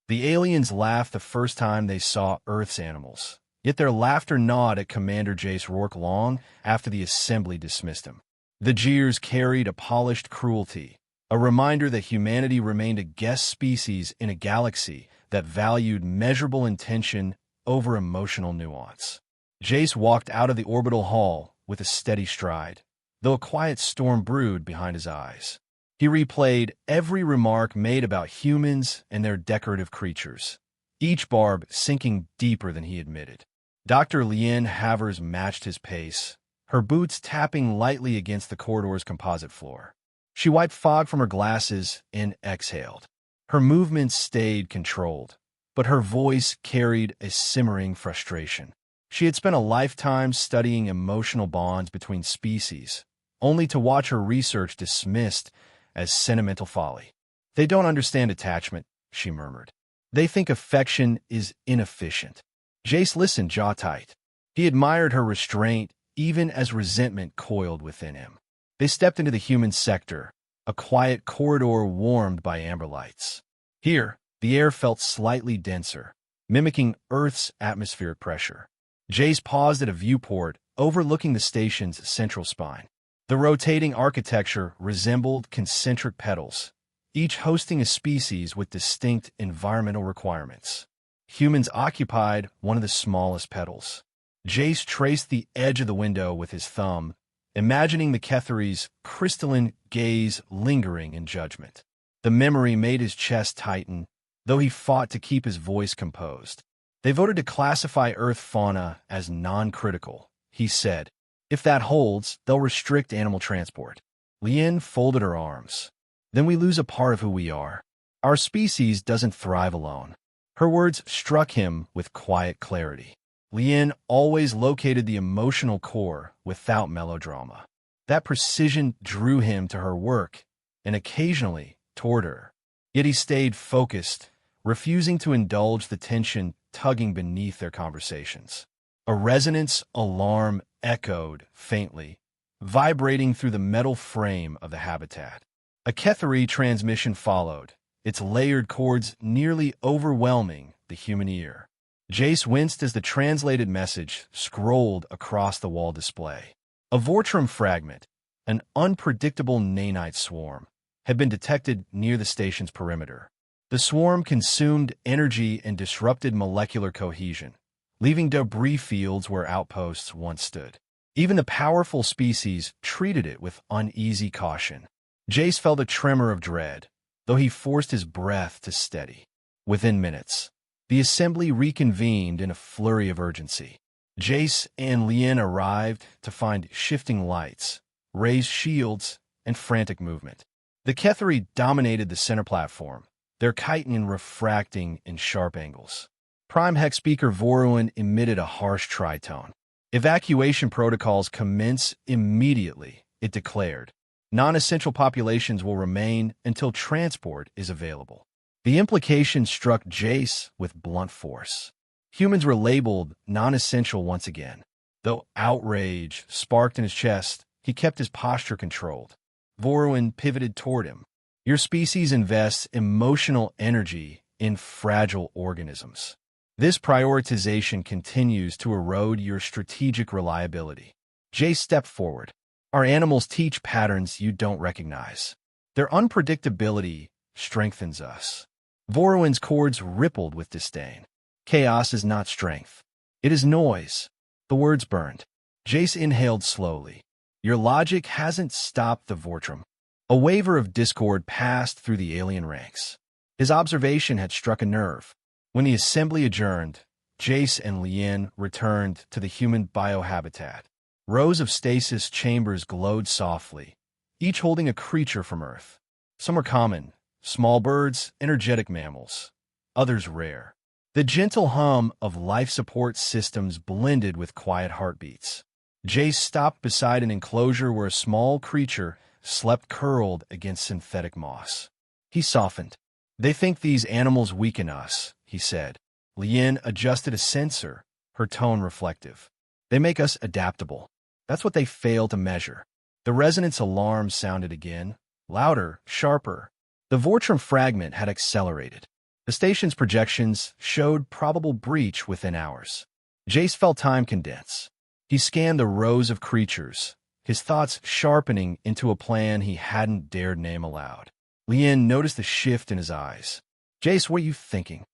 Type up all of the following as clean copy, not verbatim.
The aliens laughed the first time they saw Earth's animals, yet their laughter gnawed at Commander Jace Rourke long after the Assembly dismissed him. The jeers carried a polished cruelty, a reminder that humanity remained a guest species in a galaxy that valued measurable intention over emotional nuance. Jace walked out of the orbital hall with a steady stride, though a quiet storm brewed behind his eyes. He replayed every remark made about humans and their decorative creatures, each barb sinking deeper than he admitted. Dr. Lien Havers matched his pace, her boots tapping lightly against the corridor's composite floor. She wiped fog from her glasses and exhaled. Her movements stayed controlled, but her voice carried a simmering frustration. She had spent a lifetime studying emotional bonds between species, only to watch her research dismissed as sentimental folly. "They don't understand attachment," she murmured. "They think affection is inefficient." Jace listened jaw tight. He admired her restraint even as resentment coiled within him. They stepped into the human sector, a quiet corridor warmed by amber lights. Here, the air felt slightly denser, mimicking Earth's atmospheric pressure. Jace paused at a viewport overlooking the station's central spine. The rotating architecture resembled concentric petals, each hosting a species with distinct environmental requirements. Humans occupied one of the smallest petals. Jace traced the edge of the window with his thumb, imagining the Ketheri's crystalline gaze lingering in judgment. The memory made his chest tighten, though he fought to keep his voice composed. "They voted to classify Earth fauna as non-critical," he said. "If that holds, they'll restrict animal transport." Lien folded her arms. "Then we lose a part of who we are. Our species doesn't thrive alone." Her words struck him with quiet clarity. Lien always located the emotional core without melodrama. That precision drew him to her work, and occasionally toward her. Yet he stayed focused, refusing to indulge the tension tugging beneath their conversations. A resonance alarm echoed faintly, vibrating through the metal frame of the habitat. A Ketheri transmission followed, its layered chords nearly overwhelming the human ear. Jace winced as the translated message scrolled across the wall display. A Vortrum fragment, an unpredictable nanite swarm, had been detected near the station's perimeter. The swarm consumed energy and disrupted molecular cohesion, leaving debris fields where outposts once stood. Even the powerful species treated it with uneasy caution. Jace felt a tremor of dread, though he forced his breath to steady. Within minutes, the assembly reconvened in a flurry of urgency. Jace and Lien arrived to find shifting lights, raised shields, and frantic movement. The Ketheri dominated the center platform, their chitin refracting in sharp angles. Prime Hex Speaker Voruan emitted a harsh tritone. "Evacuation protocols commence immediately," it declared. "Non-essential populations will remain until transport is available." The implication struck Jace with blunt force. Humans were labeled non-essential once again. Though outrage sparked in his chest, he kept his posture controlled. Voruan pivoted toward him. "Your species invests emotional energy in fragile organisms. This prioritization continues to erode your strategic reliability." Jace stepped forward. "Our animals teach patterns you don't recognize. Their unpredictability strengthens us." Voruan's chords rippled with disdain. "Chaos is not strength. It is noise." The words burned. Jace inhaled slowly. "Your logic hasn't stopped the Vortrum." A waver of discord passed through the alien ranks. His observation had struck a nerve. When the assembly adjourned, Jace and Lien returned to the human biohabitat. Rows of stasis chambers glowed softly, each holding a creature from Earth. Some were common, small birds, energetic mammals. Others rare. The gentle hum of life support systems blended with quiet heartbeats. Jace stopped beside an enclosure where a small creature slept curled against synthetic moss. He softened. "They think these animals weaken us," he said. Lien adjusted a sensor, her tone reflective. "They make us adaptable. That's what they fail to measure." The resonance alarm sounded again, louder, sharper. The Vortrum fragment had accelerated. The station's projections showed probable breach within hours. Jace felt time condense. He scanned the rows of creatures, his thoughts sharpening into a plan he hadn't dared name aloud. Lien noticed the shift in his eyes. "Jace, what are you thinking?"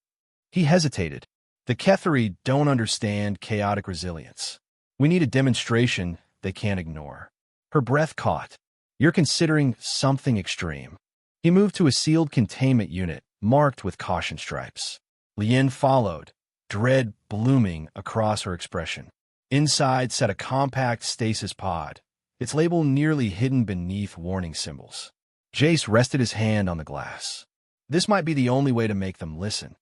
He hesitated. "The Ketheri don't understand chaotic resilience. We need a demonstration they can't ignore." Her breath caught. "You're considering something extreme." He moved to a sealed containment unit, marked with caution stripes. Lien followed, dread blooming across her expression. Inside sat a compact stasis pod, its label nearly hidden beneath warning symbols. Jace rested his hand on the glass. "This might be the only way to make them listen."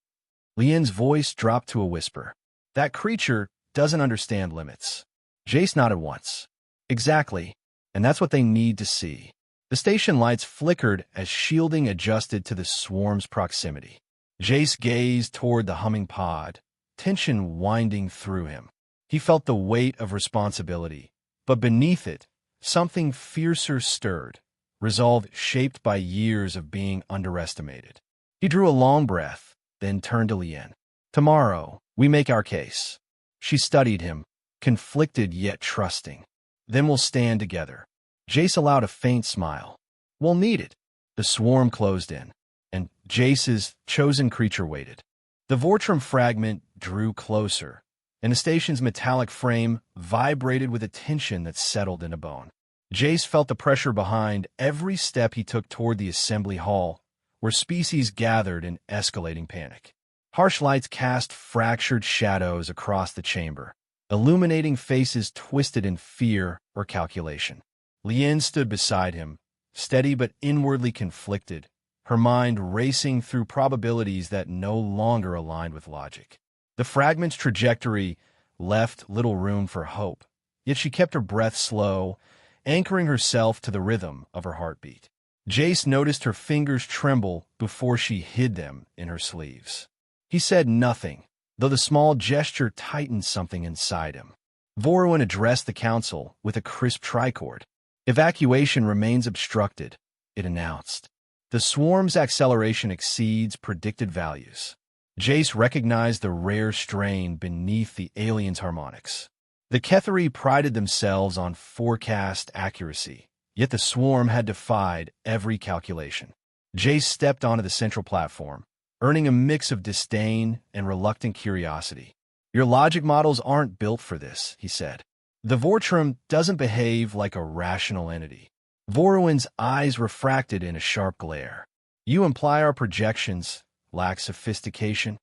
Lien's voice dropped to a whisper. "That creature doesn't understand limits." Jace nodded once. "Exactly, and that's what they need to see." The station lights flickered as shielding adjusted to the swarm's proximity. Jace gazed toward the humming pod, tension winding through him. He felt the weight of responsibility, but beneath it, something fiercer stirred, resolve shaped by years of being underestimated. He drew a long breath, then turned to Lien. "Tomorrow, we make our case." She studied him, conflicted yet trusting. "Then we'll stand together." Jace allowed a faint smile. "We'll need it." The swarm closed in, and Jace's chosen creature waited. The Vortrum fragment drew closer, and the station's metallic frame vibrated with a tension that settled into bone. Jace felt the pressure behind every step he took toward the assembly hall, where species gathered in escalating panic. Harsh lights cast fractured shadows across the chamber, illuminating faces twisted in fear or calculation. Lien stood beside him, steady but inwardly conflicted, her mind racing through probabilities that no longer aligned with logic. The fragment's trajectory left little room for hope, yet she kept her breath slow, anchoring herself to the rhythm of her heartbeat. Jace noticed her fingers tremble before she hid them in her sleeves. He said nothing, though the small gesture tightened something inside him. Voruan addressed the council with a crisp trichord. "Evacuation remains obstructed," it announced. "The swarm's acceleration exceeds predicted values." Jace recognized the rare strain beneath the alien's harmonics. The Ketheri prided themselves on forecast accuracy, yet the swarm had defied every calculation. Jace stepped onto the central platform, earning a mix of disdain and reluctant curiosity. "Your logic models aren't built for this," he said. "The Vortrum doesn't behave like a rational entity." Voruan's eyes refracted in a sharp glare. "You imply our projections lack sophistication?"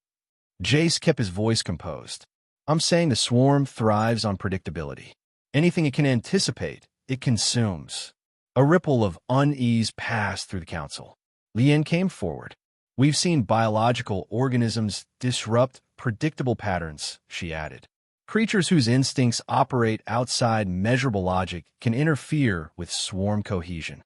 Jace kept his voice composed. "I'm saying the swarm thrives on predictability. Anything it can anticipate, it consumes." A ripple of unease passed through the council. Lien came forward. "We've seen biological organisms disrupt predictable patterns," she added. "Creatures whose instincts operate outside measurable logic can interfere with swarm cohesion."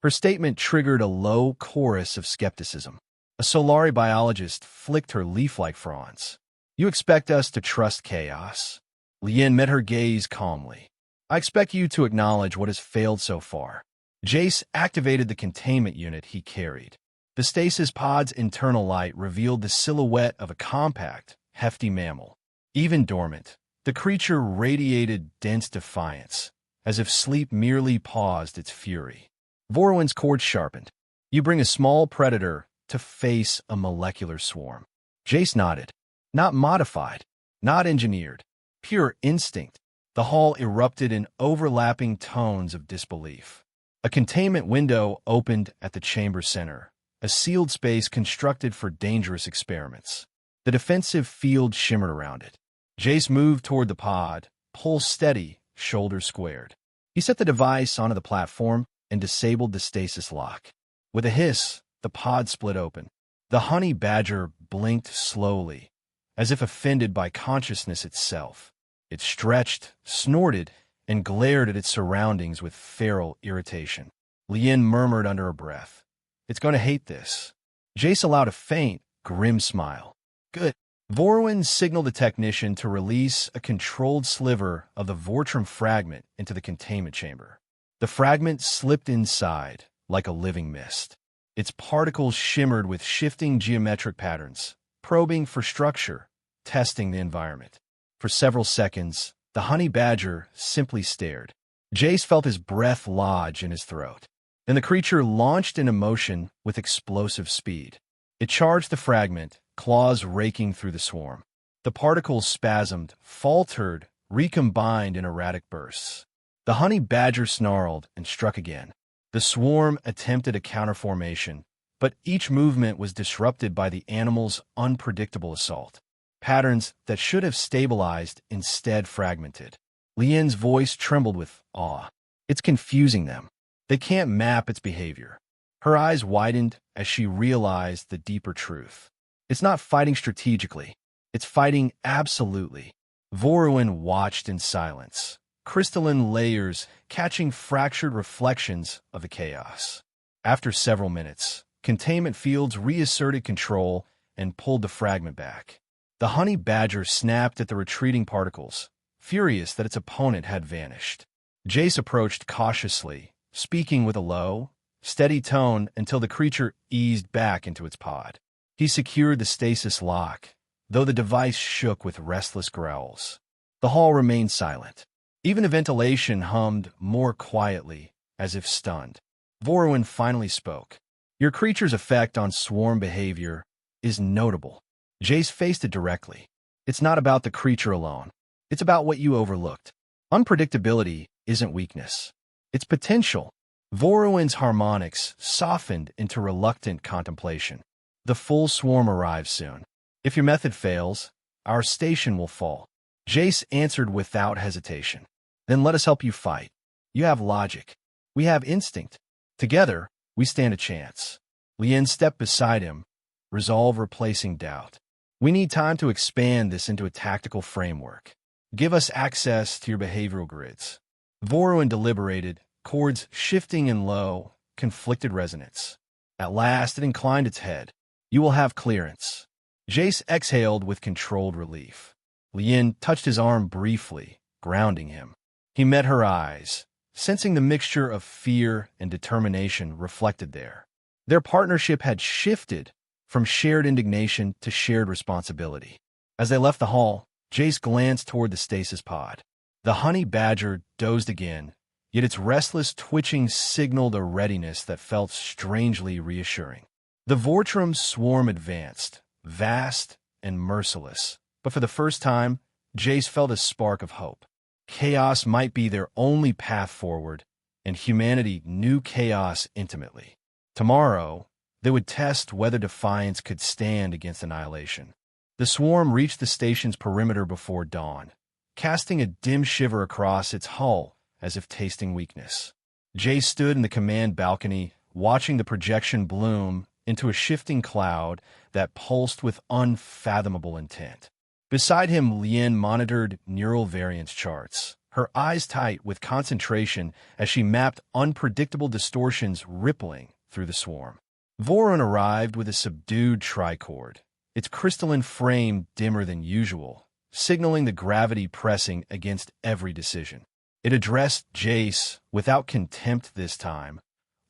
Her statement triggered a low chorus of skepticism. A Solari biologist flicked her leaf-like fronds. "You expect us to trust chaos?" Lien met her gaze calmly. "I expect you to acknowledge what has failed so far." Jace activated the containment unit he carried. The stasis pod's internal light revealed the silhouette of a compact, hefty mammal. Even dormant, the creature radiated dense defiance, as if sleep merely paused its fury. Voruan's chord sharpened. "You bring a small predator to face a molecular swarm." Jace nodded. "Not modified, not engineered, pure instinct." The hall erupted in overlapping tones of disbelief. A containment window opened at the chamber center, a sealed space constructed for dangerous experiments. The defensive field shimmered around it. Jace moved toward the pod, pulse steady, shoulders squared. He set the device onto the platform and disabled the stasis lock. With a hiss, the pod split open. The honey badger blinked slowly, as if offended by consciousness itself. It stretched, snorted, and glared at its surroundings with feral irritation. Lien murmured under her breath, "It's going to hate this." Jace allowed a faint, grim smile. "Good." Voruan signaled the technician to release a controlled sliver of the Vortrum fragment into the containment chamber. The fragment slipped inside, like a living mist. Its particles shimmered with shifting geometric patterns, probing for structure, testing the environment. For several seconds, the honey badger simply stared. Jace felt his breath lodge in his throat. Then the creature launched into motion with explosive speed. It charged the fragment, claws raking through the swarm. The particles spasmed, faltered, recombined in erratic bursts. The honey badger snarled and struck again. The swarm attempted a counterformation, but each movement was disrupted by the animal's unpredictable assault. Patterns that should have stabilized instead fragmented. Lien's voice trembled with awe. It's confusing them. They can't map its behavior. Her eyes widened as she realized the deeper truth. It's not fighting strategically. It's fighting absolutely. Voruin watched in silence, crystalline layers catching fractured reflections of the chaos. After several minutes, containment fields reasserted control and pulled the fragment back. The honey badger snapped at the retreating particles, furious that its opponent had vanished. Jace approached cautiously, speaking with a low, steady tone until the creature eased back into its pod. He secured the stasis lock, though the device shook with restless growls. The hall remained silent. Even the ventilation hummed more quietly, as if stunned. Voruin finally spoke. Your creature's effect on swarm behavior is notable. Jace faced it directly. It's not about the creature alone. It's about what you overlooked. Unpredictability isn't weakness. It's potential. Voruin's harmonics softened into reluctant contemplation. The full swarm arrives soon. If your method fails, our station will fall. Jace answered without hesitation. Then let us help you fight. You have logic. We have instinct. Together, we stand a chance. Lien stepped beside him, resolve replacing doubt. We need time to expand this into a tactical framework. Give us access to your behavioral grids. Voruin deliberated, chords shifting in low, conflicted resonance. At last, it inclined its head. You will have clearance. Jace exhaled with controlled relief. Lien touched his arm briefly, grounding him. He met her eyes, sensing the mixture of fear and determination reflected there. Their partnership had shifted from shared indignation to shared responsibility. As they left the hall, Jace glanced toward the stasis pod. The honey badger dozed again, yet its restless twitching signaled a readiness that felt strangely reassuring. The Vortrum swarm advanced, vast and merciless, but for the first time, Jace felt a spark of hope. Chaos might be their only path forward, and humanity knew chaos intimately. Tomorrow, they would test whether defiance could stand against annihilation. The swarm reached the station's perimeter before dawn, casting a dim shiver across its hull as if tasting weakness. Jace stood in the command balcony, watching the projection bloom into a shifting cloud that pulsed with unfathomable intent. Beside him, Lien monitored neural variance charts, her eyes tight with concentration as she mapped unpredictable distortions rippling through the swarm. Voruin arrived with a subdued tricord, its crystalline frame dimmer than usual, signaling the gravity pressing against every decision. It addressed Jace without contempt this time,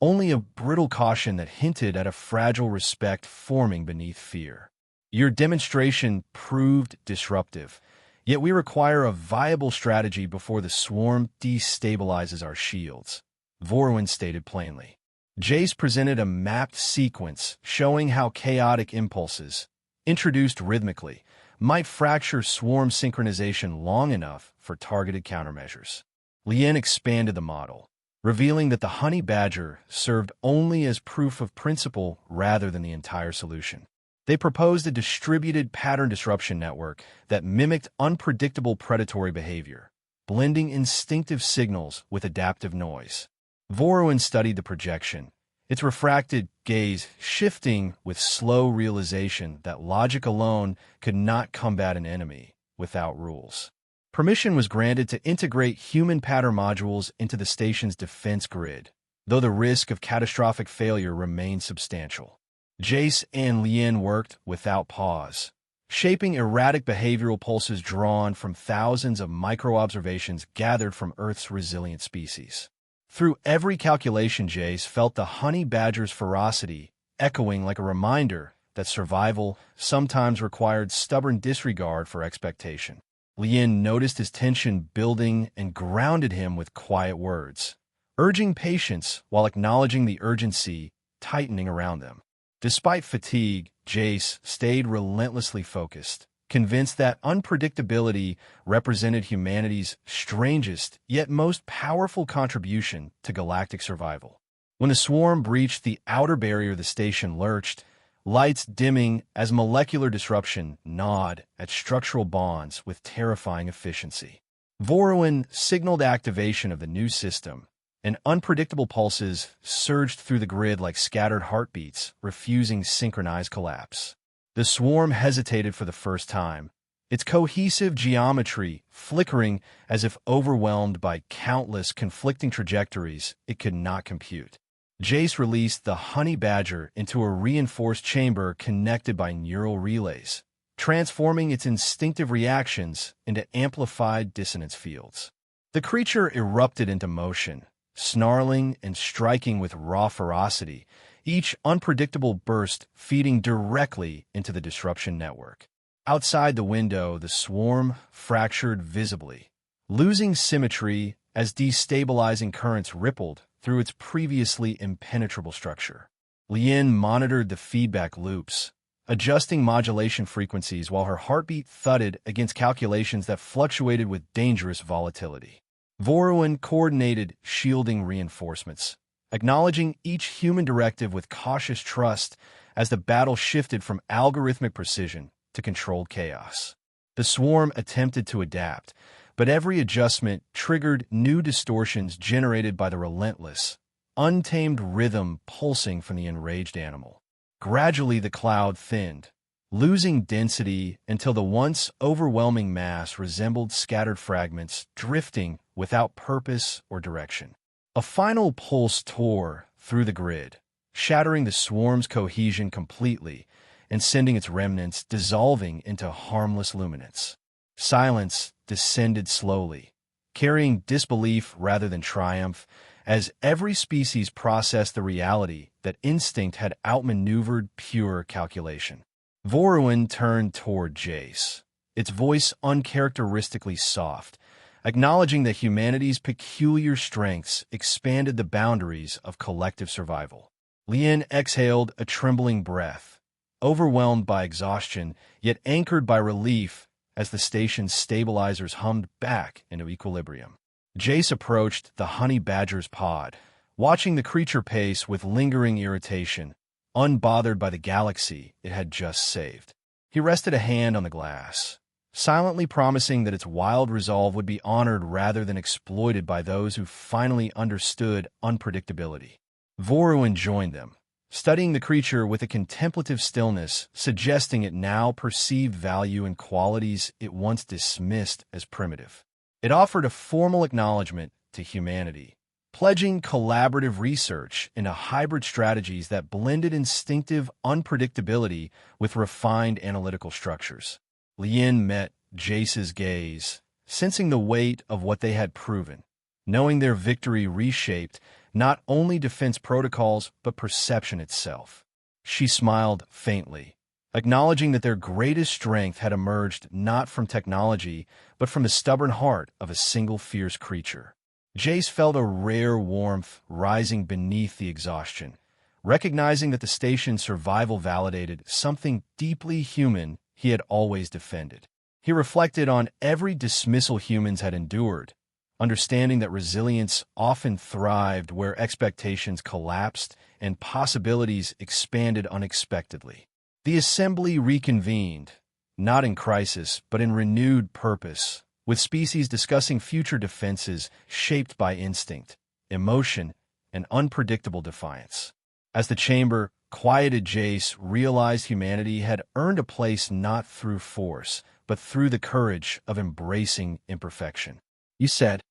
only a brittle caution that hinted at a fragile respect forming beneath fear. Your demonstration proved disruptive, yet we require a viable strategy before the swarm destabilizes our shields, Voruin stated plainly. Jace presented a mapped sequence showing how chaotic impulses, introduced rhythmically, might fracture swarm synchronization long enough for targeted countermeasures. Lien expanded the model, revealing that the honey badger served only as proof of principle rather than the entire solution. They proposed a distributed pattern disruption network that mimicked unpredictable predatory behavior, blending instinctive signals with adaptive noise. Voruin studied the projection, its refracted gaze shifting with slow realization that logic alone could not combat an enemy without rules. Permission was granted to integrate human pattern modules into the station's defense grid, though the risk of catastrophic failure remained substantial. Jace and Lien worked without pause, shaping erratic behavioral pulses drawn from thousands of micro-observations gathered from Earth's resilient species. Through every calculation, Jace felt the honey badger's ferocity echoing like a reminder that survival sometimes required stubborn disregard for expectation. Lien noticed his tension building and grounded him with quiet words, urging patience while acknowledging the urgency tightening around them. Despite fatigue, Jace stayed relentlessly focused, convinced that unpredictability represented humanity's strangest yet most powerful contribution to galactic survival. When the swarm breached the outer barrier, the station lurched, lights dimming as molecular disruption gnawed at structural bonds with terrifying efficiency. Voruan signaled activation of the new system, and unpredictable pulses surged through the grid like scattered heartbeats, refusing synchronized collapse. The swarm hesitated for the first time, its cohesive geometry flickering as if overwhelmed by countless conflicting trajectories it could not compute. Jace released the honey badger into a reinforced chamber connected by neural relays, transforming its instinctive reactions into amplified dissonance fields. The creature erupted into motion, snarling and striking with raw ferocity, each unpredictable burst feeding directly into the disruption network. Outside the window, the swarm fractured visibly, losing symmetry as destabilizing currents rippled through its previously impenetrable structure. Lien monitored the feedback loops, adjusting modulation frequencies while her heartbeat thudded against calculations that fluctuated with dangerous volatility. Voruan coordinated shielding reinforcements, acknowledging each human directive with cautious trust as the battle shifted from algorithmic precision to controlled chaos. The swarm attempted to adapt, but every adjustment triggered new distortions generated by the relentless, untamed rhythm pulsing from the enraged animal. Gradually, the cloud thinned, losing density until the once overwhelming mass resembled scattered fragments drifting without purpose or direction. A final pulse tore through the grid, shattering the swarm's cohesion completely and sending its remnants dissolving into harmless luminance. Silence descended slowly, carrying disbelief rather than triumph, as every species processed the reality that instinct had outmaneuvered pure calculation. Voruan turned toward Jace, its voice uncharacteristically soft, acknowledging that humanity's peculiar strengths expanded the boundaries of collective survival. Lien exhaled a trembling breath, overwhelmed by exhaustion, yet anchored by relief as the station's stabilizers hummed back into equilibrium. Jace approached the honey badger's pod, watching the creature pace with lingering irritation, unbothered by the galaxy it had just saved. He rested a hand on the glass, silently promising that its wild resolve would be honored rather than exploited by those who finally understood unpredictability. Voruan joined them, studying the creature with a contemplative stillness, suggesting it now perceived value in qualities it once dismissed as primitive. It offered a formal acknowledgement to humanity, pledging collaborative research into hybrid strategies that blended instinctive unpredictability with refined analytical structures. Lien met Jace's gaze, sensing the weight of what they had proven, knowing their victory reshaped not only defense protocols but perception itself. She smiled faintly, acknowledging that their greatest strength had emerged not from technology but from the stubborn heart of a single fierce creature. Jace felt a rare warmth rising beneath the exhaustion, recognizing that the station's survival validated something deeply human he had always defended. He reflected on every dismissal humans had endured, understanding that resilience often thrived where expectations collapsed and possibilities expanded unexpectedly. The assembly reconvened, not in crisis but in renewed purpose, with species discussing future defenses shaped by instinct, emotion, and unpredictable defiance. As the chamber quieted, Jace realized humanity had earned a place not through force, but through the courage of embracing imperfection. "You said